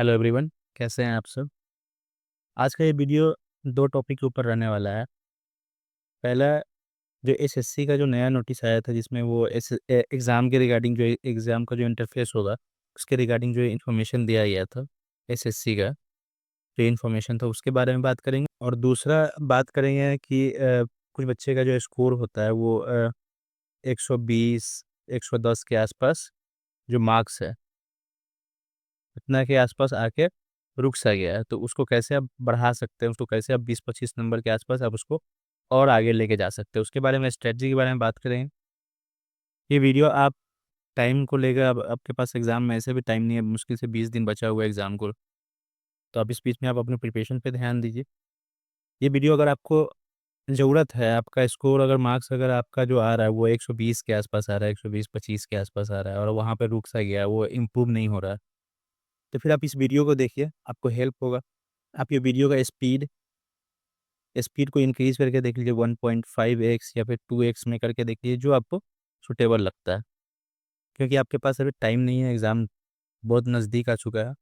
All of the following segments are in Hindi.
हेलो एवरीवन, कैसे हैं आप सब। आज का ये वीडियो दो टॉपिक के ऊपर रहने वाला है। पहला, जो एसएससी का जो नया नोटिस आया था जिसमें वो एग्ज़ाम के रिगार्डिंग जो एग्ज़ाम का जो इंटरफेस होगा उसके रिगार्डिंग जो इन्फॉर्मेशन दिया गया था। एसएससी का जो इन्फॉर्मेशन था उसके बारे में बात करेंगे, और दूसरा बात करेंगे कि कुछ बच्चे का जो स्कोर होता है वो 120 110 के आसपास जो मार्क्स है इतना के आसपास आके रुक सा गया है, तो उसको कैसे आप बढ़ा सकते हैं, उसको कैसे आप 20-25 नंबर के आसपास आप उसको और आगे लेके जा सकते हैं, उसके बारे में स्ट्रेटजी के बारे में बात करेंगे। ये वीडियो आप टाइम को लेकर, अब आपके पास एग्ज़ाम में ऐसे भी टाइम नहीं है, मुश्किल से 20 दिन बचा हुआ है एग्ज़ाम को, तो आप इस बीच में आप अपने प्रिपरेशन पे ध्यान दीजिए। ये वीडियो अगर आपको ज़रूरत है, आपका स्कोर अगर मार्क्स अगर आपका जो आ रहा है वो 120 के आसपास आ रहा है, 120-25 के आसपास आ रहा है और वहाँ पे रुक सा गया है, वो इम्प्रूव नहीं हो रहा है, तो फिर आप इस वीडियो को देखिए, आपको हेल्प होगा। आप ये वीडियो का स्पीड को इंक्रीज़ करके देख लीजिए, 1.5x या फिर 2x में करके देख लीजिए, जो आपको सूटेबल लगता है। क्योंकि आपके पास अभी टाइम नहीं है, एग्ज़ाम बहुत नज़दीक आ चुका है।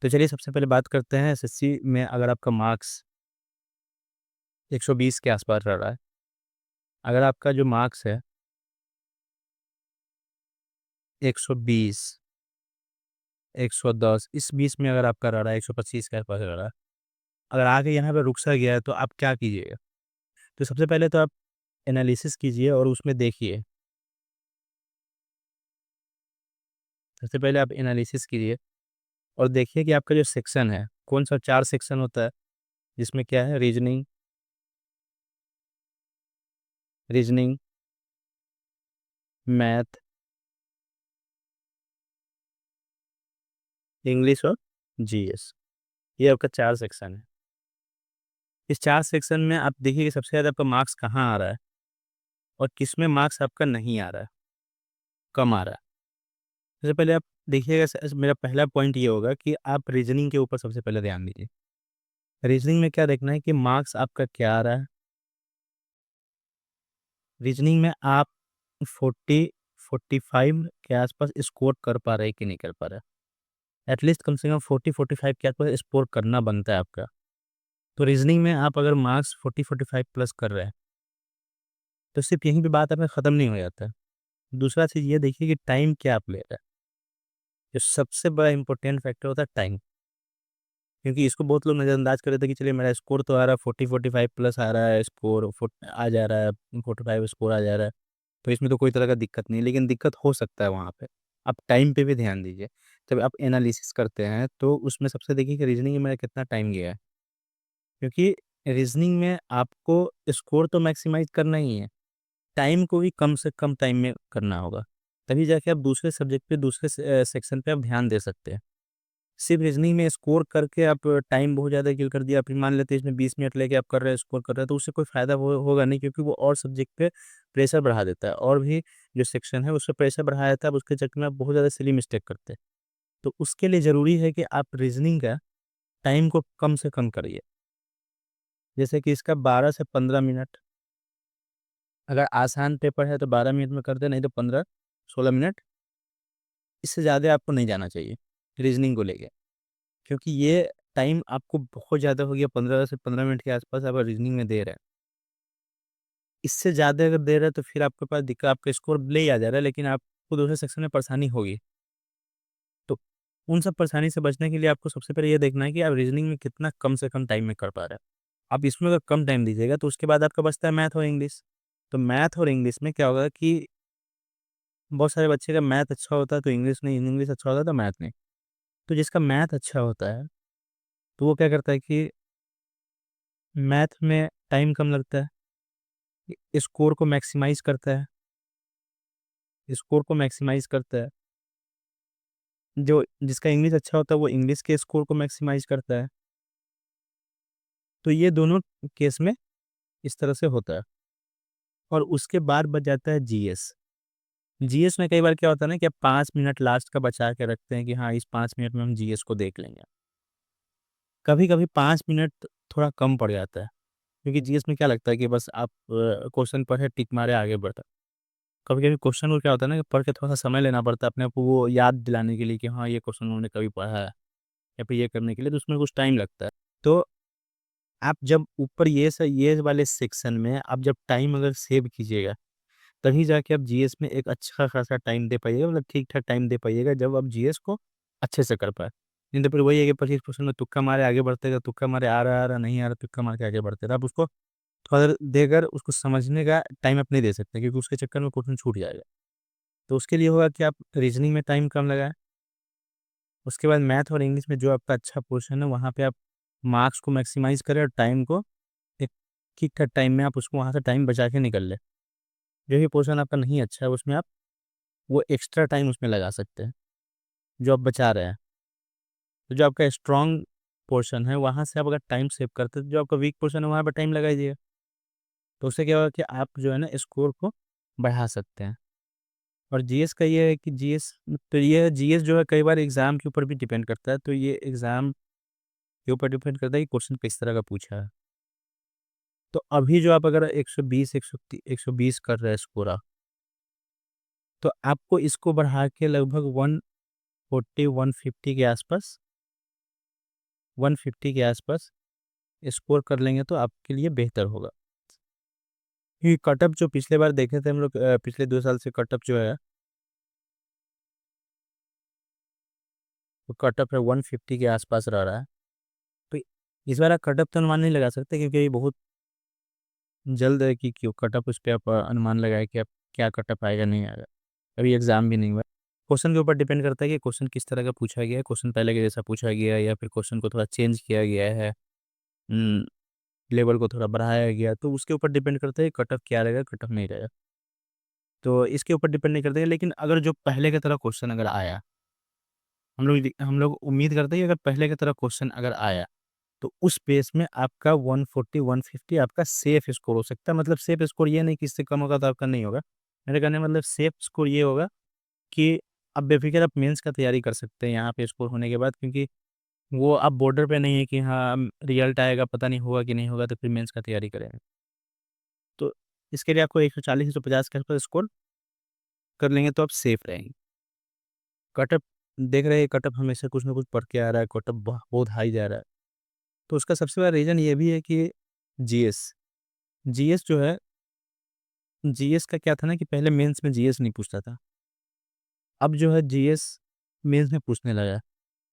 तो चलिए सबसे पहले बात करते हैं, एसएससी में अगर आपका मार्क्स 120 के आस-पास रह रहा है, अगर आपका जो मार्क्स है 120, 110 इस बीच में अगर आपका रह रहा है, 125 के आस-पास रह रहा है, अगर आके यहाँ पे रुक सा गया है, तो आप क्या कीजिएगा? तो सबसे पहले तो आप एनालिसिस कीजिए और उसमें देखिए। सबसे पहले आप एनालिसिस कीजिए और देखिए कि आपका जो सेक्शन है, कौन-सा 4 सेक्शन होता है, जिसमें क्या है रीज़निंग, मैथ, इंग्लिश और जीएस। ये आपका 4 सेक्शन है। इस 4 सेक्शन में आप देखिए कि सबसे ज़्यादा आपका मार्क्स कहाँ आ रहा है और किसमें मार्क्स आपका नहीं आ रहा है, कम आ रहा है। सबसे पहले आप देखिएगा, मेरा पहला पॉइंट ये होगा कि आप रीज़निंग के ऊपर सबसे पहले ध्यान दीजिए। रीज़निंग में क्या देखना है कि मार्क्स आपका क्या आ रहा है। रीज़निंग में आप 40, 45 के आसपास स्कोर कर पा रहे हैं कि नहीं कर पा रहे हैं। एटलीस्ट कम से कम 40-45 के आसपास स्कोर करना बनता है आपका। तो रीज़निंग में आप अगर मार्क्स 40-45 प्लस कर रहे हैं, तो सिर्फ़ यहीं पे बात आपका ख़त्म नहीं हो जाता है। दूसरा चीज़ ये देखिए कि टाइम क्या आप ले रहे हैं। जो सबसे बड़ा इम्पोर्टेंट फैक्टर होता है टाइम। क्योंकि इसको बहुत लोग नज़रअंदाज कर रहे थे कि चलिए मेरा स्कोर तो आ रहा है 40-45 प्लस आ रहा है, स्कोर फुट आ जा रहा है, 45 स्कोर आ जा रहा है, तो इसमें तो कोई तरह का दिक्कत नहीं है, लेकिन दिक्कत हो सकता है वहाँ पे। आप टाइम पे भी ध्यान दीजिए। जब आप एनालिसिस करते हैं, तो उसमें सबसे देखिए कि रीज़निंग में मेरा कितना टाइम गया है। क्योंकि रीज़निंग में आपको स्कोर तो मैक्सिमाइज़ करना ही है, टाइम को भी कम से कम टाइम में करना होगा। तभी जाके आप दूसरे सब्जेक्ट पे, दूसरे सेक्शन पे आप ध्यान दे सकते हैं। सिर्फ़ रीज़निंग में स्कोर करके आप टाइम बहुत ज़्यादा किल कर दिया, फिर मान लेते हैं इसमें 20 मिनट लेके आप कर रहे हैं, स्कोर कर रहे हैं, तो उससे कोई फ़ायदा हो होगा नहीं, क्योंकि वो और सब्जेक्ट पे प्रेशर बढ़ा देता है, और भी जो सेक्शन है उसपे प्रेशर बढ़ा देता है, अब उसके चक्कर में आप बहुत ज़्यादा सिली मिस्टेक करते हैं। तो उसके लिए ज़रूरी है कि आप रीज़निंग का टाइम को कम से कम करिए। जैसे कि इसका 12 से 15 मिनट, अगर आसान पेपर है तो 12 मिनट में कर दें, नहीं तो 15-16 मिनट, इससे ज़्यादा आपको नहीं जाना चाहिए रीज़निंग को लेके। क्योंकि ये टाइम आपको बहुत ज़्यादा हो गया, 15 से 15 मिनट के आसपास आप रीज़निंग में दे रहे हैं। इससे ज़्यादा अगर दे रहे हैं तो फिर आपके पास दिक्कत, आपका स्कोर ले ही आ जा रहा है, लेकिन आपको दूसरे सेक्शन में परेशानी होगी। तो उन सब परेशानी से बचने के लिए आपको सबसे पहले ये देखना है कि आप रीज़निंग में कितना कम से कम टाइम में कर पा रहे हैं। आप इसमें अगर कम टाइम दीजिएगा तो उसके बाद आपका बचता है मैथ और इंग्लिश। तो मैथ और इंग्लिश में क्या होगा कि बहुत सारे बच्चे का मैथ अच्छा होता है तो इंग्लिश नहीं, इंग्लिश अच्छा होता है तो मैथ नहीं। तो जिसका मैथ अच्छा होता है, तो वो क्या करता है कि मैथ में टाइम कम लगता है, स्कोर को मैक्सिमाइज़ करता है, स्कोर को मैक्सिमाइज़ करता है। जो जिसका इंग्लिश अच्छा होता है वो इंग्लिश के स्कोर को मैक्सिमाइज़ करता है। तो ये दोनों केस में इस तरह से होता है, और उसके बाद बच जाता है जीएस। जीएस में कई बार क्या होता है ना कि आप 5 मिनट लास्ट का बचा के रखते हैं कि हाँ, इस 5 मिनट में हम जीएस को देख लेंगे। कभी-कभी 5 मिनट थोड़ा कम पड़ जाता है, क्योंकि जीएस में क्या लगता है कि बस आप क्वेश्चन पढ़े, टिक मारे, आगे बढ़े। कभी कभी क्वेश्चन को क्या होता है ना कि पढ़ के थोड़ा सा समय लेना पड़ता है अपने आप को वो याद दिलाने के लिए कि हाँ ये क्वेश्चन उन्होंने कभी पढ़ा है, या फिर ये करने के लिए, तो उसमें कुछ टाइम लगता है। तो आप जब ऊपर ये वाले सेक्शन में आप जब टाइम अगर सेव कीजिएगा, तभी जाके आप जीएस में एक अच्छा खासा टाइम दे पाइएगा, मतलब ठीक ठाक टाइम दे पाइएगा, जब आप जीएस को अच्छे से कर पाए। नहीं तो फिर वही है कि 25% में तुक्का मारे आगे बढ़ते गए, तुक्का मारे आ रहा नहीं आ रहा, तुक्का मार के आगे बढ़ते रहे। आप उसको थोड़ा देर देकर उसको समझने का टाइम आप नहीं दे सकते, क्योंकि उसके चक्कर में क्वेश्चन छूट जाएगा। तो उसके लिए होगा कि आप रीजनिंग में टाइम कम लगाएं। उसके बाद मैथ और इंग्लिश में जो आपका अच्छा पोर्शन है वहाँ पे आप मार्क्स को मैक्सिमाइज करें, और टाइम को एक ठीक ठाक टाइम में आप उसको वहाँ से टाइम बचा के निकल ले। जो भी पोर्शन आपका नहीं अच्छा है उसमें आप वो एक्स्ट्रा टाइम उसमें लगा सकते हैं जो आप बचा रहे हैं। तो जो आपका स्ट्रॉन्ग पोर्शन है वहाँ से आप अगर टाइम सेव करते हैं, तो जो आपका वीक पोर्शन है वहाँ पर टाइम लगा दीजिए। तो उससे क्या होगा कि आप जो है ना स्कोर को बढ़ा सकते हैं। और जीएस का ये है कि जीएस, तो ये जीएस जो है कई बार एग्जाम के ऊपर भी डिपेंड करता है। तो ये एग्जाम के ऊपर डिपेंड करता है कि क्वेश्चन किस तरह का पूछा है। तो अभी जो आप अगर 120 120 कर रहे हैं स्कोर आप, तो आपको इसको बढ़ा के लगभग 140 150 के आसपास, 150 के आसपास स्कोर कर लेंगे तो आपके लिए बेहतर होगा। क्योंकि कटअप जो पिछले बार देखे थे हम लोग, पिछले 2 साल से कटअप जो है वो कटअप है 150 के आसपास रह रहा है। तो इस बार आप कटअप तो अनुमान नहीं लगा सकते, क्योंकि ये बहुत जल्द है कि क्यों कटअप उस पर आप अनुमान लगाए कि आप क्या कटअप आएगा नहीं आएगा। अभी एग्जाम भी नहीं हुआ। क्वेश्चन के ऊपर डिपेंड करता है कि क्वेश्चन किस तरह का पूछा गया है, क्वेश्चन पहले के जैसा पूछा गया है या फिर क्वेश्चन को थोड़ा चेंज किया गया है, लेवल को थोड़ा बढ़ाया गया, तो उसके ऊपर डिपेंड करता है कटअप क्या रहेगा कटअप नहीं रहेगा। तो इसके ऊपर डिपेंड नहीं करता है, लेकिन अगर जो पहले की तरह क्वेश्चन अगर आया, हम लोग उम्मीद करते हैं कि अगर पहले की तरह क्वेश्चन अगर आया, तो उस पेस में आपका 140 150 आपका सेफ स्कोर हो सकता है। मतलब सेफ स्कोर ये नहीं कि इससे कम होगा तो आपका नहीं होगा। मेरे कहने का मतलब सेफ स्कोर ये होगा कि आप बेफिक्र आप मेंस का तैयारी कर सकते हैं यहाँ पे स्कोर होने के बाद, क्योंकि वो आप बॉर्डर पे नहीं है कि हाँ रिजल्ट आएगा पता नहीं होगा कि नहीं होगा तो फिर मेंस का तैयारी करेंगे। तो इसके लिए आपको 140 150 के आसपास स्कोर कर लेंगे तो आप सेफ रहेंगे। कटअप देख रहे हैं, कटअप हमेशा कुछ ना कुछ पढ़ के आ रहा है, कटअप बहुत हाई जा रहा है। तो उसका सबसे बड़ा रीज़न ये भी है कि जीएस जीएस जो है, जीएस का क्या था ना कि पहले मेंस में जीएस नहीं पूछता था। अब जो है जीएस मेंस में पूछने लगा है।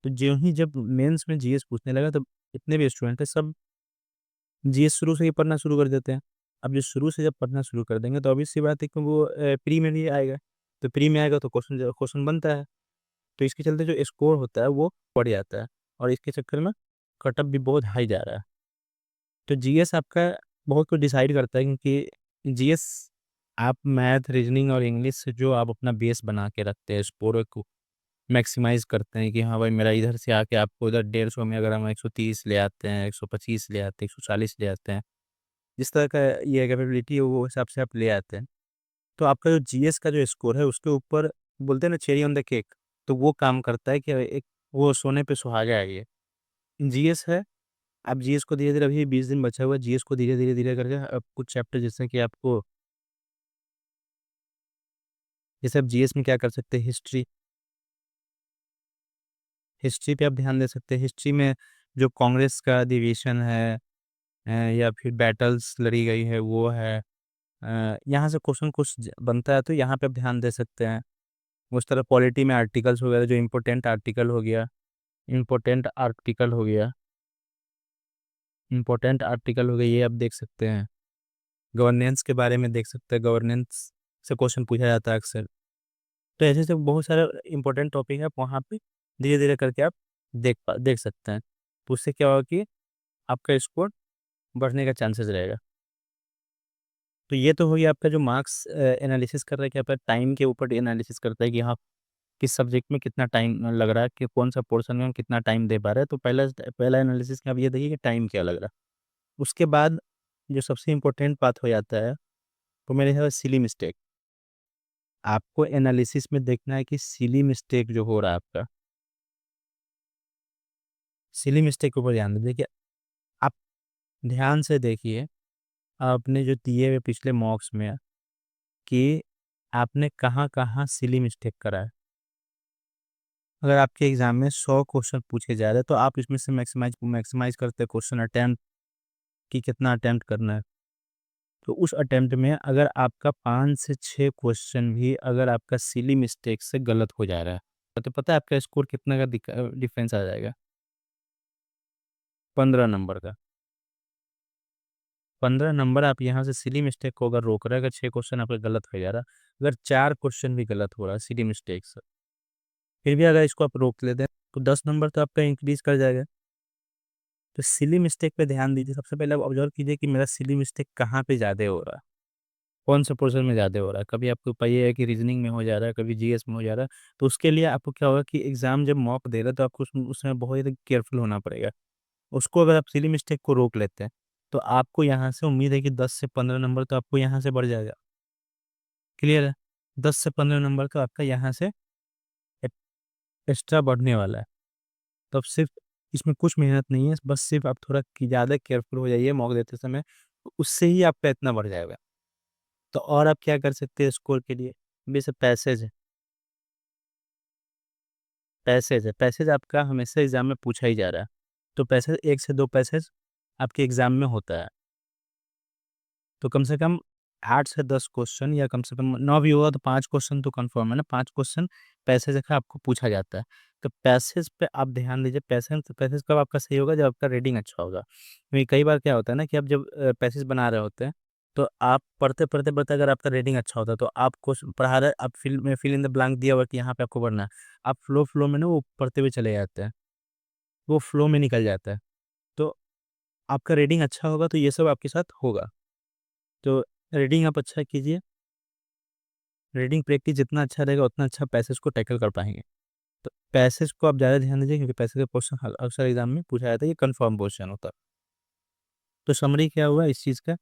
तो जो ही जब मेंस में जीएस पूछने लगा, तब जितने भी स्टूडेंट है सब जीएस शुरू से ही पढ़ना शुरू कर देते हैं। अब जो शुरू से जब पढ़ना शुरू कर देंगे तो obvious सी बात है कि वो प्री में भी आएगा। तो प्री में आएगा तो क्वेश्चन क्वेश्चन बनता है। तो इसके चलते जो स्कोर होता है वो बढ़ जाता है, और इसके चक्कर में कटअप भी बहुत हाई जा रहा है। तो जीएस आपका बहुत कुछ डिसाइड करता है, क्योंकि जीएस आप मैथ रीजनिंग और इंग्लिश से जो आप अपना बेस बना के रखते हैं, स्कोर को मैक्सिमाइज करते हैं कि हाँ भाई मेरा इधर से आके आपको उधर 150 में अगर हम 130 ले आते हैं, 125 ले आते हैं, 140 ले आते हैं, जिस तरह का ये कैपेबिलिटी है वो हिसाब से आप ले आते हैं। तो आपका जो जीएस का जो स्कोर है उसके ऊपर बोलते हैं ना चेरी ऑन द केक, तो वो काम करता है कि एक वो सोने पे सुहागा है ये जीएस है। आप जीएस को धीरे-धीरे, अभी 20 दिन बचा हुआ है, जीएस को धीरे-धीरे करके अब कुछ चैप्टर जैसे कि आपको, जैसे आप जीएस में क्या कर सकते हैं, हिस्ट्री हिस्ट्री पे आप ध्यान दे सकते हैं। हिस्ट्री में जो कांग्रेस का डिवीज़न है, या फिर बैटल्स लड़ी गई है वो है, यहाँ से क्वेश्चन कुछ बनता है तो यहाँ पे आप ध्यान दे सकते हैं। उस तरह पॉलिटी में आर्टिकल्स वगैरह जो इम्पोर्टेंट आर्टिकल हो गया, इम्पोर्टेंट आर्टिकल हो गया, ये आप देख सकते हैं। गवर्नेंस के बारे में देख सकते हैं, गवर्नेंस से क्वेश्चन पूछा जाता है अक्सर। तो ऐसे ऐसे बहुत सारे इंपॉर्टेंट टॉपिक है, आप वहाँ पे धीरे धीरे करके आप देख सकते हैं। तो उससे क्या होगा कि आपका स्कोर बढ़ने का चांसेस रहेगा। तो ये तो हो गया आपका जो मार्क्स एनालिसिस कर रहा है कि आपका टाइम के ऊपर एनालिसिस करता है कि हाँ किस सब्जेक्ट में कितना टाइम लग रहा है, कि कौन सा पोर्शन में हम कितना टाइम दे पा रहे हैं। तो पहला पहला एनालिसिस में आप ये देखिए कि टाइम क्या लग रहा है। उसके बाद जो सबसे इम्पोर्टेंट बात हो जाता है वो मेरे ख्याल सिली मिस्टेक। आपको एनालिसिस में देखना है कि सिली मिस्टेक जो हो रहा है आपका, सिली मिस्टेक के ऊपर ध्यान दीजिए कि आप ध्यान से देखिए आपने जो दिए हुए पिछले मॉक्स में कि आपने कहाँ-कहाँ सिली मिस्टेक करा है? अगर आपके एग्ज़ाम में 100 क्वेश्चन पूछे जा रहे हैं, तो आप इसमें से मैक्सिमाइज़ करते हैं क्वेश्चन अटेम्प्ट कि कितना अटेम्प्ट करना है। तो उस अटेम्प्ट में अगर आपका 5 से 6 क्वेश्चन भी अगर आपका सिली मिस्टेक से गलत हो जा रहा है, तो पता है आपका स्कोर कितना का डिफरेंस आ जाएगा? 15 नंबर का। 15 नंबर आप यहाँ से सिली मिस्टेक को अगर रोक रहे हैं, अगर 6 क्वेश्चन आपका गलत हो जा रहा है, अगर 4 क्वेश्चन भी गलत हो रहा है सिली मिस्टेक से, फिर भी अगर इसको आप रोक लेते हैं, तो 10 नंबर तो आपका इंक्रीज़ कर जाएगा। तो सिली मिस्टेक पे ध्यान दीजिए, सबसे पहले आप ऑब्ज़र्व कीजिए कि मेरा सिली मिस्टेक कहाँ पे ज़्यादा हो रहा है, कौन-से पोर्शन में ज़्यादा हो रहा है। कभी आपको ये है कि रीज़निंग में हो जा रहा है, कभी जीएस में हो जा रहा है, तो उसके लिए आपको क्या होगा कि एग्ज़ाम जब मॉक दे रहे हैं, तो आपको उसमें बहुत ज़्यादा केयरफुल होना पड़ेगा। उसको अगर आप सिली मिस्टेक को रोक लेते हैं, तो आपको यहाँ से उम्मीद है कि 10 से 15 नंबर तो आपको यहाँ से बढ़ जाएगा। क्लियर है? 10 से 15 नंबर तो आपका यहाँ से ए एक्स्ट्रा बढ़ने वाला है। तो अब सिर्फ़ इसमें कुछ मेहनत नहीं है, बस सिर्फ़ आप थोड़ा कि ज़्यादा केयरफुल हो जाइए मॉक देते समय, तो उससे ही आपका इतना बढ़ जाएगा। तो और आप क्या कर सकते हैं स्कोर के लिए? जैसे पैसेज है, पैसेज आपका हमेशा एग्ज़ाम में पूछा ही जा रहा है। तो पैसेज 1 से 2 पैसेज आपके एग्ज़ाम में होता है। तो कम से कम 8 से 10 क्वेश्चन या कम से कम 9 भी होगा तो 5 क्वेश्चन तो कन्फर्म है ना, 5 क्वेश्चन पैसेज का आपको पूछा जाता है। तो पैसेज पे आप ध्यान दीजिए, पैसेज कब आपका सही होगा जब आपका रीडिंग अच्छा होगा। क्योंकि कई बार क्या होता है ना कि आप जब पैसेज बना रहे होते हैं, तो आप पढ़ते अगर आपका रीडिंग अच्छा होता है तो आप क्वेश्चन पढ़ा रहे आप फिल इन द ब्लैंक दिया हुआ है कि यहाँ पे आपको पढ़ना है। आप फ्लो में ना वो पढ़ते हुए चले जाते हैं, वो फ्लो में निकल जाता है। तो आपका रीडिंग अच्छा होगा तो ये सब आपके साथ होगा। तो रीडिंग आप अच्छा कीजिए, रीडिंग प्रैक्टिस जितना अच्छा रहेगा उतना अच्छा पैसेज को टैकल कर पाएँगे। तो पैसेज को आप ज़्यादा ध्यान दीजिए क्योंकि पैसेज का क्वेश्चन अक्सर एग्ज़ाम में पूछा जाता है, ये कन्फर्म क्वेश्चन होता है। तो समरी क्या हुआ इस चीज़ का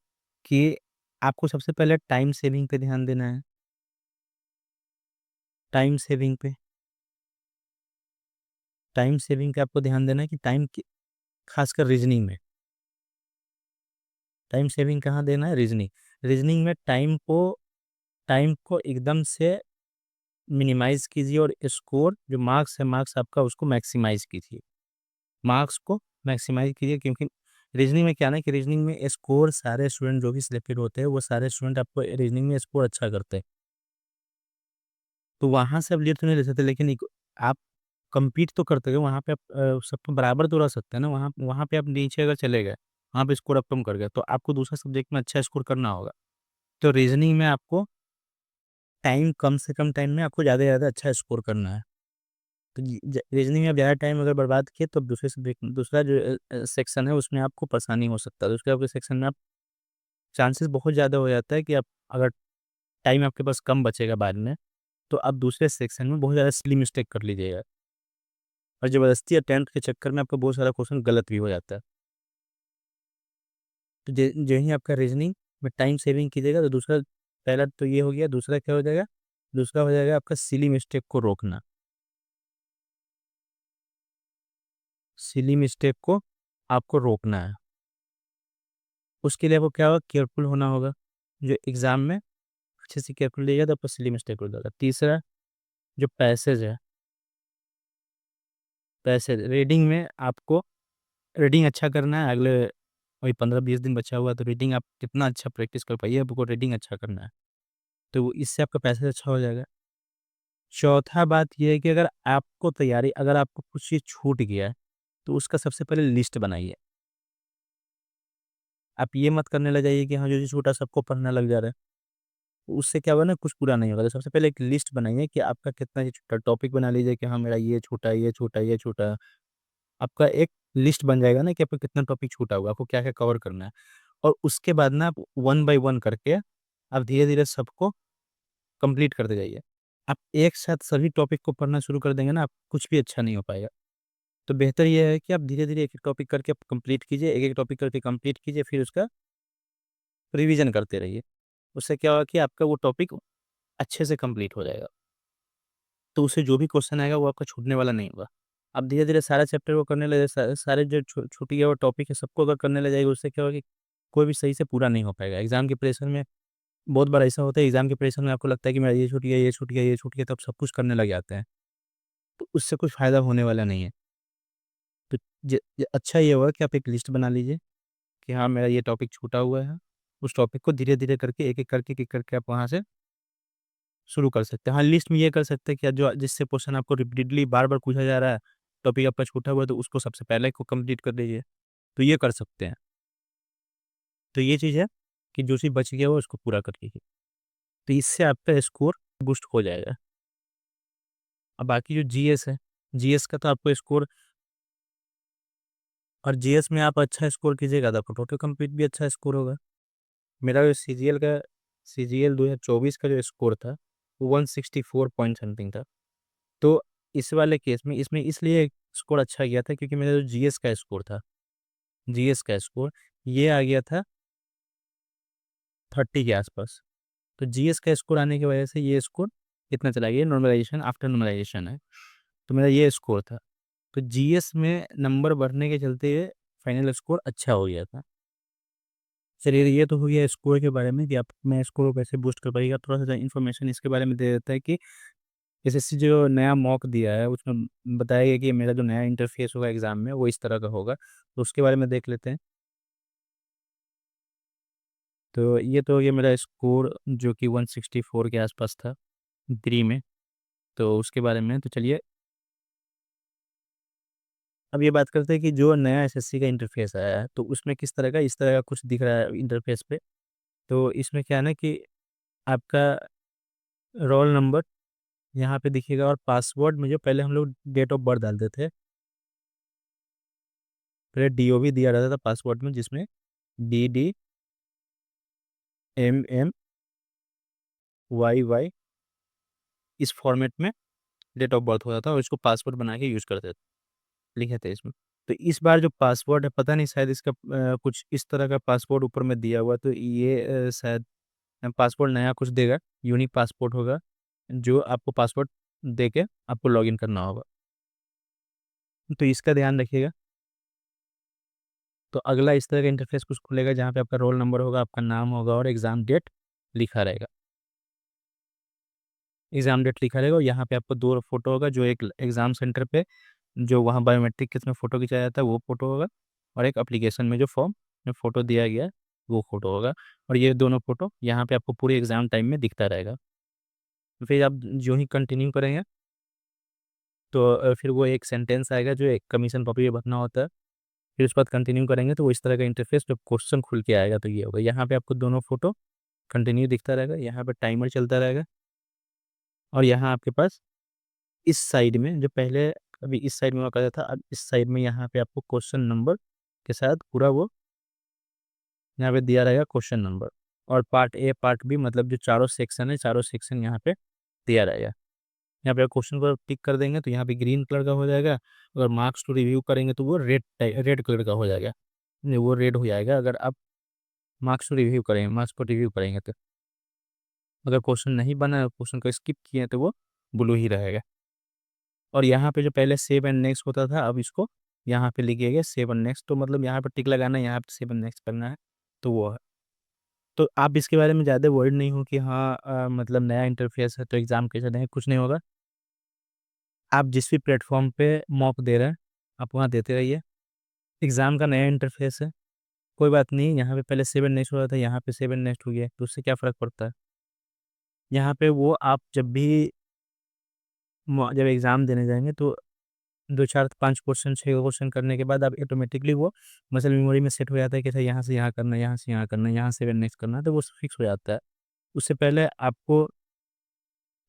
कि आपको सबसे पहले टाइम सेविंग पे ध्यान देना है, टाइम सेविंग पे, टाइम सेविंग पे आपको ध्यान देना है कि टाइम की खासकर रीज़निंग में, टाइम सेविंग कहाँ देना है? रीज़निंग। रीज़निंग में टाइम को एकदम से मिनिमाइज़ कीजिए और स्कोर जो मार्क्स है, मार्क्स आपका उसको मैक्सिमाइज़ कीजिए। मार्क्स को मैक्सिमाइज़ कीजिए क्योंकि रीज़निंग में क्या है ना कि रीज़निंग में स्कोर सारे स्टूडेंट जो भी सिलेक्टेड होते हैं, वो सारे स्टूडेंट आपको रीज़निंग में स्कोर अच्छा करते हैं। तो वहाँ से आप लीड तो नहीं ले सकते लेकिन एक आप कम्पीट तो करते हो, वहाँ पे आप सबको बराबर तो रह सकते हैं ना, वहाँ वहाँ पे आप नीचे अगर चले गए, वहाँ पे स्कोर आप कम कर गए, तो आपको दूसरा सब्जेक्ट में अच्छा स्कोर करना होगा। तो रीज़निंग में आपको टाइम कम से कम टाइम में आपको ज़्यादा से ज़्यादा अच्छा स्कोर करना है। तो रीजनिंग में आप ज़्यादा टाइम अगर बर्बाद किए तो दूसरे सब्जेक्ट दूसरा जो सेक्शन है उसमें आपको परेशानी हो सकता है। तो उसके आपके सेक्शन में आप चांसेस बहुत ज़्यादा हो जाता है कि आप अगर टाइम आपके पास कम बचेगा बाद में, तो आप दूसरे सेक्शन में बहुत ज़्यादा सिली मिस्टेक कर लीजिएगा और ज़बरदस्ती अटेम्प्ट के चक्कर में आपका बहुत सारा क्वेश्चन गलत भी हो जाता है। तो जो ही आपका रीजनिंग में टाइम सेविंग कीजिएगा तो दूसरा पहला तो ये हो गया, दूसरा क्या हो जाएगा? दूसरा हो जाएगा आपका सिली मिस्टेक को रोकना। सिली मिस्टेक को आपको रोकना है। उसके लिए आपको क्या होगा? केयरफुल होना होगा। जो एग्ज़ाम में अच्छे से केयरफुल रहिएगा तो आपका सिली मिस्टेक हो जाएगा। तीसरा जो पैसेज है, पैसेज रीडिंग में आपको रीडिंग अच्छा करना है। अगले वही 15-20 दिन बचा हुआ है तो रीडिंग आप कितना अच्छा प्रैक्टिस कर पाइए, आपको रीडिंग अच्छा करना है। तो इससे आपका पैसेज अच्छा हो जाएगा। चौथा बात ये है कि अगर आपको कुछ चीज़ छूट गया है, तो उसका सबसे पहले लिस्ट बनाइए। आप ये मत करने लग जाइए कि हाँ, जो चीज़ छूटा सबको पढ़ने लग जा रहा है। उससे क्या होगा ना कुछ पूरा नहीं होगा। तो सबसे पहले एक लिस्ट बनाइए कि आपका कितना ये छूटा, टॉपिक बना लीजिए कि हाँ, मेरा ये छूटा, ये छूटा, ये छूटा। आपका एक लिस्ट बन जाएगा ना कि आपका कितना टॉपिक छूटा हुआ है, आपको क्या-क्या कवर करना है। और उसके बाद ना आप वन बाय वन करके आप धीरे-धीरे सबको कंप्लीट करते जाइए। आप एक साथ सभी टॉपिक को पढ़ना शुरू कर देंगे ना, आप कुछ भी अच्छा नहीं हो पाएगा। तो बेहतर ये है कि आप धीरे-धीरे एक-एक टॉपिक करके आप कंप्लीट कीजिए, एक-एक टॉपिक करके कंप्लीट कीजिए, फिर उसका रिवीजन करते रहिए। उससे क्या होगा कि आपका वो टॉपिक अच्छे से कंप्लीट हो जाएगा। तो उससे जो भी क्वेश्चन आएगा वो आपका छूटने वाला नहीं होगा। आप धीरे-धीरे सारा चैप्टर को करने लगे सारे जो छूट गया हुआ टॉपिक है सबको अगर करने लग जाएगा उससे क्या होगा कि कोई भी सही से पूरा नहीं हो पाएगा। एग्ज़ाम के प्रेशर में बहुत बार ऐसा होता है एग्ज़ाम के प्रेशर में आपको लगता है कि मेरा ये छूट गया, ये छूट गया, ये छूट गया, तो आप सब कुछ करने लग जाते हैं। तो उससे कुछ फ़ायदा होने वाला नहीं है। तो अच्छा ये होगा कि आप एक लिस्ट बना लीजिए कि हाँ, मेरा ये टॉपिक छूटा हुआ है। उस टॉपिक को धीरे-धीरे करके, एक-एक करके आप वहाँ से शुरू कर सकते हैं। हाँ, लिस्ट में ये कर सकते हैं कि जो जिससे क्वेश्चन आपको रिपीटेडली बार-बार पूछा जा रहा है, टॉपिक आपका छूटा हुआ है, तो उसको सबसे पहले को कंप्लीट कर लीजिए। तो ये कर सकते हैं। तो ये चीज़ है कि जो चीज़ बच गया हो उसको पूरा कर लीजिए। तो इससे आपका स्कोर बूस्ट हो जाएगा। अब बाकी जो जीएस है, जीएस का तो आपको स्कोर, और जीएस में आप अच्छा स्कोर कीजिएगा तो आपको टोटल कंप्लीट भी अच्छा स्कोर होगा। मेरा जो सीजीएल 2024 का जो स्कोर था, वो 164 पॉइंट समथिंग था। तो इस वाले केस में इसमें इसलिए स्कोर अच्छा गया था क्योंकि मेरा जो जीएस का स्कोर था, जीएस का स्कोर ये आ गया था 30 के आसपास। तो जीएस का स्कोर आने की वजह से ये स्कोर इतना चला गया, नॉर्मलाइजेशन आफ्टर नॉर्मलाइजेशन है। तो मेरा ये स्कोर था। तो जीएस में नंबर बढ़ने के चलते फाइनल स्कोर अच्छा हो गया था। चलिए ये तो हो गया स्कोर के बारे में कि आप मैं स्कोर को कैसे बूस्ट कर पाइएगा। थोड़ा-सा इन्फॉर्मेशन इसके बारे में दे देता है कि एसएससी जो नया मॉक दिया है उसमें बताया गया कि मेरा जो नया इंटरफ़ेस होगा एग्ज़ाम में वो इस तरह का होगा। तो उसके बारे में देख लेते हैं। तो ये तो हो गया मेरा स्कोर जो कि 164 के आसपास था प्री में। तो उसके बारे में तो चलिए अब ये बात करते हैं कि जो नया एसएससी का इंटरफ़ेस आया है तो उसमें किस तरह का इस तरह का कुछ दिख रहा है इंटरफ़ेस पे। तो इसमें क्या है ना कि आपका रोल नंबर यहाँ पे दिखेगा, और पासवर्ड में जो पहले हम लोग डेट ऑफ बर्थ डालते थे, पहले डीओबी दिया रहता था पासवर्ड में जिसमें डीडी, एमएम, वाईवाई इस फॉर्मेट में डेट ऑफ बर्थ होता था और इसको पासवर्ड बना के यूज़ करते थे, लिखे थे इसमें। तो इस बार जो पासवर्ड है पता नहीं शायद इसका कुछ इस तरह का पासवर्ड ऊपर में दिया हुआ, तो ये शायद पासवर्ड नया कुछ देगा, यूनिक पासवर्ड होगा, जो आपको पासवर्ड देके आपको लॉगिन करना होगा। तो इसका ध्यान रखिएगा। तो अगला इस तरह का इंटरफ़ेस कुछ खुलेगा जहाँ पे आपका रोल नंबर होगा, आपका नाम होगा और एग्ज़ाम डेट लिखा रहेगा। एग्ज़ाम डेट लिखा रहेगा और यहाँ पे आपको 2 फ़ोटो होगा, जो एक एग्ज़ाम सेंटर पे जो वहाँ बायोमेट्रिक के इसमें फ़ोटो खिंचाया जाता है वो फ़ोटो होगा, और एक एप्लीकेशन में जो फॉर्म में फ़ोटो दिया गया है वो फ़ोटो होगा, और ये दोनों फ़ोटो यहाँ पे आपको पूरे एग्ज़ाम टाइम में दिखता रहेगा। फिर आप जो ही कंटिन्यू करेंगे तो फिर वो एक सेंटेंस आएगा जो एक कमीशन कॉपी पे भरना होता है। फिर उसके बाद कंटिन्यू करेंगे तो वो इस तरह का इंटरफ़ेस जब क्वेश्चन खुल के आएगा तो ये होगा। यहाँ पे आपको दोनों फ़ोटो कंटिन्यू दिखता रहेगा, यहाँ पे टाइमर चलता रहेगा, और यहाँ आपके पास इस साइड में जो पहले अभी इस साइड में हुआ करता था, अब इस साइड में यहाँ पे आपको क्वेश्चन नंबर के साथ पूरा वो यहाँ पे दिया रहेगा क्वेश्चन नंबर, और पार्ट ए, पार्ट बी मतलब जो चारों सेक्शन है, चारों सेक्शन यहाँ पे दिया रहेगा। यहाँ पे क्वेश्चन पर टिक कर देंगे तो यहाँ पे ग्रीन कलर का हो जाएगा, अगर मार्क्स टू रिव्यू करेंगे तो वो रेड कलर का हो जाएगा। नहीं, वो रेड हो जाएगा अगर आप मार्क्स टू रिव्यू करेंगे, मार्क्स को रिव्यू करेंगे तो। अगर क्वेश्चन नहीं बना, क्वेश्चन को स्किप किए तो वो ब्लू ही रहेगा। और यहाँ पे जो पहले सेव एंड नेक्स्ट होता था, अब इसको यहाँ पे लिखिएगा सेव एंड नेक्स्ट, तो मतलब यहाँ पे टिक लगाना है, यहाँ पे सेव एंड नेक्स्ट करना है, तो वो है। तो आप इसके बारे में ज़्यादा वरीड नहीं हो कि हाँ मतलब नया इंटरफ़ेस है तो एग्ज़ाम कैसे दें, कुछ नहीं होगा। आप जिस भी प्लेटफ़ॉर्म पे मॉक दे रहे हैं, आप वहाँ देते रहिए। एग्ज़ाम का नया इंटरफ़ेस है, कोई बात नहीं, यहाँ पे पहले सेव एंड नेक्स्ट हो रहा था, यहाँ पे सेव एंड नेक्स्ट हो गया, तो उससे क्या फ़र्क पड़ता है? यहाँ पे वो आप जब भी जब एग्ज़ाम देने जाएँगे तो 2, 4, 5 क्वेश्चन, 6 क्वेश्चन करने के बाद आप ऑटोमेटिकली वो मसल मेमोरी में सेट हो जाता है कि अच्छा यहाँ से यहाँ करना है, यहाँ से यहाँ करना है, यहाँ से नेक्स्ट करना है, तो वो फिक्स हो जाता है। उससे पहले आपको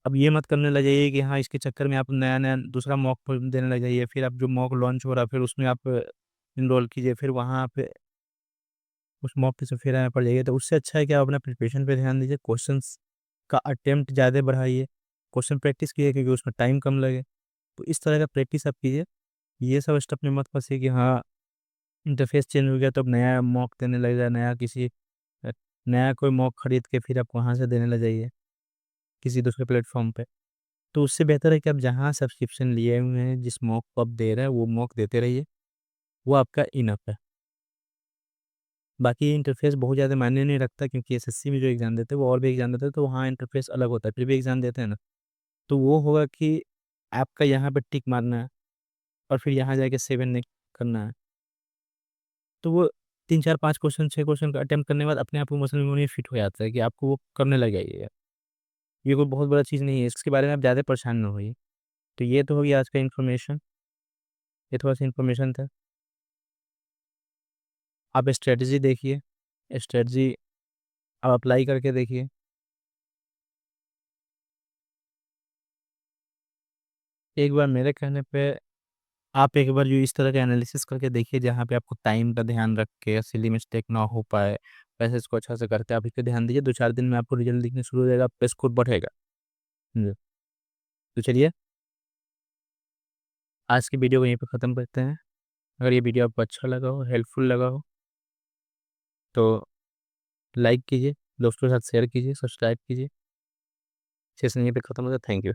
अब ये मत करने लग जाइए कि हाँ, इसके चक्कर में आप नया-नया दूसरा मॉक देने लग जाइए, फिर आप जो मॉक लॉन्च हो रहा है, फिर उसमें आप एनरोल कीजिए, फिर वहाँ पे उस मॉक के चक्कर में पड़ जाइए। तो उससे अच्छा है कि आप अपना प्रिपरेशन पे ध्यान दीजिए, क्वेश्चंस का अटेम्प्ट ज़्यादा बढ़ाइए, क्वेश्चन प्रैक्टिस कीजिए क्योंकि उसमें टाइम कम लगे। तो इस तरह का प्रैक्टिस आप कीजिए। ये सब स्टेप में मत फँसिए कि हाँ, इंटरफ़ेस चेंज हो गया तो अब नया मॉक देने लग जाए, अ, नया कोई मॉक खरीद के फिर आप वहाँ से देने लग जाइए, किसी दूसरे प्लेटफ़ॉर्म पे। तो उससे बेहतर है कि आप जहाँ सब्सक्रिप्शन लिए हुए हैं, जिस मॉक को आप दे रहे हैं, वो मॉक देते रहिए, वो आपका इनफ़ है। बाकी इंटरफ़ेस बहुत ज़्यादा मायने नहीं रखता, क्योंकि एसएससी में जो एग्ज़ाम देते हैं वो और भी एग्ज़ाम देते हैं, तो वहाँ इंटरफ़ेस अलग होता है, फिर भी एग्ज़ाम देते हैं ना। तो वो होगा कि आपका यहाँ पे टिक मारना है और फिर यहाँ जाके 7 ने करना है। तो वो 3, 4, 5 क्वेश्चन, 6 क्वेश्चन का अटेम्प्ट करने के बाद अपने आप वो मसल मेमोरी में फिट हो जाता है कि आपको वो करने लग जाइएगा। ये कोई बहुत बड़ा चीज़ नहीं है, इसके बारे में आप ज़्यादा परेशान ना होइए। तो ये तो हो गया आज का इन्फॉर्मेशन, ये थोड़ा-सा इन्फॉर्मेशन था। आप स्ट्रैटेजी देखिए, स्ट्रैटेजी आप अप्लाई करके देखिए। एक बार मेरे कहने पे आप एक बार जो इस तरह का एनालिसिस करके देखिए, जहाँ पे आपको टाइम का ध्यान रख के सिली मिस्टेक ना हो पाए, पैसेज को अच्छा से करके आप इस पे ध्यान दीजिए, 2-4 दिन में आपको रिज़ल्ट दिखने शुरू हो जाएगा, आपका स्कोर बढ़ेगा। जी, तो चलिए आज की वीडियो को यहीं पे ख़त्म करते हैं। अगर ये वीडियो आपको अच्छा लगा हो, हेल्पफुल लगा हो, तो लाइक कीजिए, दोस्तों के साथ शेयर कीजिए, सब्सक्राइब कीजिए। सेशन यहीं पे ख़त्म होता है। Thank you.